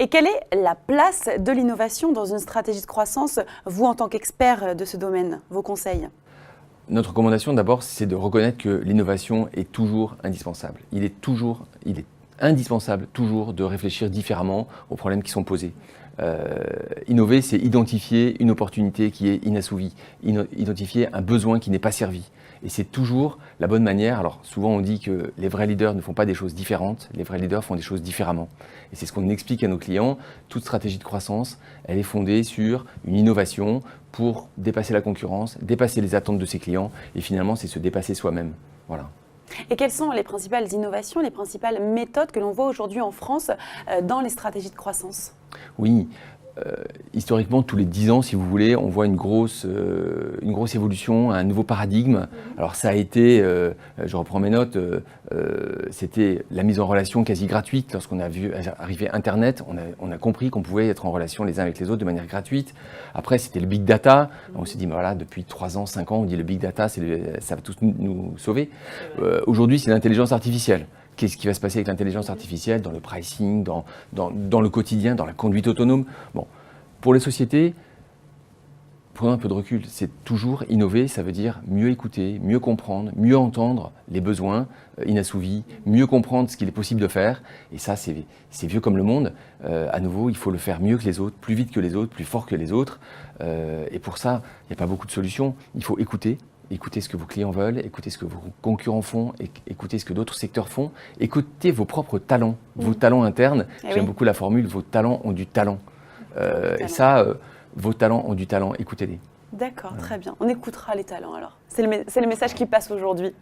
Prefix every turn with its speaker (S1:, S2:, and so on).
S1: Et quelle est la place de l'innovation dans une stratégie de croissance, vous en tant qu'expert de ce domaine, vos conseils?
S2: Notre recommandation d'abord, c'est de reconnaître que l'innovation est toujours indispensable. Il est indispensable toujours de réfléchir différemment aux problèmes qui sont posés. Innover, c'est identifier une opportunité qui est inassouvie, identifier un besoin qui n'est pas servi. Et c'est toujours la bonne manière. Alors souvent on dit que les vrais leaders ne font pas des choses différentes, les vrais leaders font des choses différemment. Et c'est ce qu'on explique à nos clients. Toute stratégie de croissance, elle est fondée sur une innovation pour dépasser la concurrence, dépasser les attentes de ses clients et finalement c'est se dépasser soi-même. Voilà.
S1: Et quelles sont les principales innovations, les principales méthodes que l'on voit aujourd'hui en France dans les stratégies de croissance?
S2: Oui, historiquement, tous les 10 ans, si vous voulez, on voit une grosse évolution, un nouveau paradigme. Alors ça a été, je reprends mes notes, c'était la mise en relation quasi gratuite. Lorsqu'on a vu arriver Internet, on a compris qu'on pouvait être en relation les uns avec les autres de manière gratuite. Après, c'était le big data. On s'est dit, ben voilà, depuis 3 ans, 5 ans, on dit le big data, ça va tous nous sauver. Aujourd'hui, c'est l'intelligence artificielle. Qu'est-ce qui va se passer avec l'intelligence artificielle dans le pricing, dans le quotidien, dans la conduite autonome? Bon, pour les sociétés, prenons un peu de recul. C'est toujours innover, ça veut dire mieux écouter, mieux comprendre, mieux entendre les besoins inassouvis, mieux comprendre ce qu'il est possible de faire. Et ça, c'est vieux comme le monde. À nouveau, il faut le faire mieux que les autres, plus vite que les autres, plus fort que les autres. Et pour ça, il n'y a pas beaucoup de solutions. Il faut écouter. Écoutez ce que vos clients veulent, écoutez ce que vos concurrents font, écoutez ce que d'autres secteurs font, écoutez vos propres talents, vos talents internes. J'aime beaucoup la formule, vos talents ont du talent. Et ça, vos talents ont du talent, écoutez-les.
S1: D'accord, très bien. On écoutera les talents alors. C'est le message qui passe aujourd'hui.